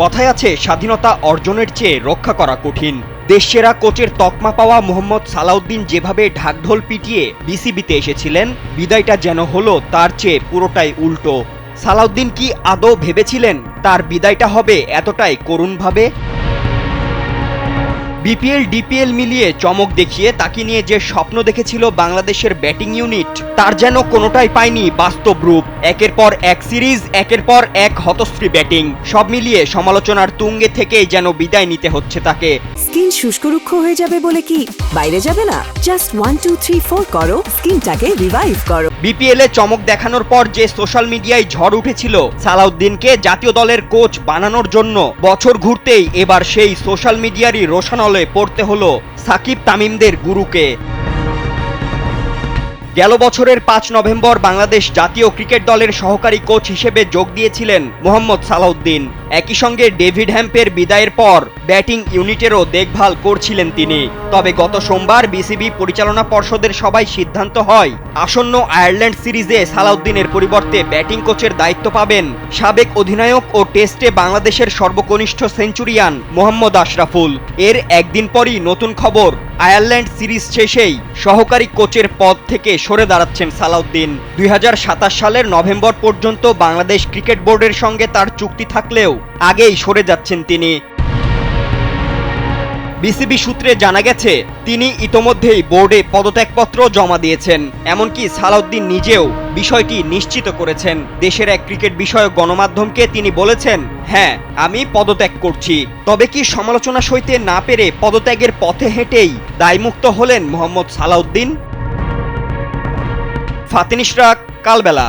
কথায় আছে স্বাধীনতা অর্জনের চেয়ে রক্ষা করা কঠিন। দেশসেরা কোচের তকমা পাওয়া মোহাম্মদ সালাউদ্দিন যেভাবে ঢাকঢোল পিটিয়ে বিসিবিতে এসেছিলেন, বিদায়টা যেন হলো তার চেয়ে পুরোটাই উল্টো। সালাউদ্দিন কি আদৌ ভেবেছিলেন তার বিদায়টা হবে এতটাই করুণভাবে? বিপিএল ডিপিএল মিলিয়ে চমক দেখিয়ে তাকে নিয়ে যে স্বপ্ন দেখেছিল বাংলাদেশের ব্যাটিং ইউনিট, তার যেন কোনোটাই পায়নি বাস্তব রূপ। একের পর এক সিরিজ, একের পর এক হতশ্রী ব্যাটিং, সব মিলিয়ে সমালোচনার তুঙ্গে থেকেই যেন বিদায় নিতে হচ্ছে তাকে। স্কিন শুষ্ক রুক্ষ হয়ে যাবে বলে কি বাইরে যাবে না? জাস্ট 1 2 3 4 করো, স্কিনটাকে রিভাইভ করো। বিপিএল এ চমক দেখানোর পর যে সোশ্যাল মিডিয়ায় ঝড় উঠেছিল সালাউদ্দিনকে জাতীয় দলের কোচ বানানোর জন্য, বছর ঘুরতেই এবার সেই সোশ্যাল মিডিয়ারই রোশানলে পড়তে হলো সাকিব তামিমদের গুরুকে। গেল বছরের 5 নভেম্বর বাংলাদেশ জাতীয় ক্রিকেট দলের সহকারী কোচ হিসেবে যোগ দিয়েছিলেন মোহাম্মদ সালাউদ্দিন। একই সঙ্গে ডেভিড হ্যাম্পের বিদায়ের পর ব্যাটিং ইউনিটেরও দেখভাল করছিলেন তিনি। তবে গত সোমবার বিসিবি পরিচালনা পর্ষদের সভায় সিদ্ধান্ত হয় আসন্ন আয়ারল্যান্ড সিরিজে সালাউদ্দিনের পরিবর্তে ব্যাটিং কোচের দায়িত্ব পাবেন সাবেক অধিনায়ক ও টেস্টে বাংলাদেশের সর্বকনিষ্ঠ সেঞ্চুরিয়ান মোহাম্মদ আশরাফুল। এর একদিন পরই নতুন খবর, আয়ারল্যান্ড সিরিজ শেষেই সহকারী কোচের পদ থেকে সরে দাঁড়াচ্ছেন সালাউদ্দিন। 2027 সালের নভেম্বর পর্যন্ত বাংলাদেশ ক্রিকেট বোর্ডের সঙ্গে তার চুক্তি থাকলেও আগেই সরে যাচ্ছেন তিনি। বিসিবি সূত্রে জানা গেছে তিনি ইতোমধ্যেই বোর্ডে পদত্যাগপত্র জমা দিয়েছেন। এমনকি সালাউদ্দিন নিজেও বিষয়টি নিশ্চিত করেছেন। দেশের এক ক্রিকেট বিষয়ক গণমাধ্যমকে তিনি বলেছেন, হ্যাঁ আমি পদত্যাগ করছি। তবে কি সমালোচনা সইতে না পেরে পদত্যাগের পথে হেঁটেই দায়মুক্ত হলেন মোহাম্মদ সালাউদ্দিন? ফাতিন ইশরাক, কালবেলা।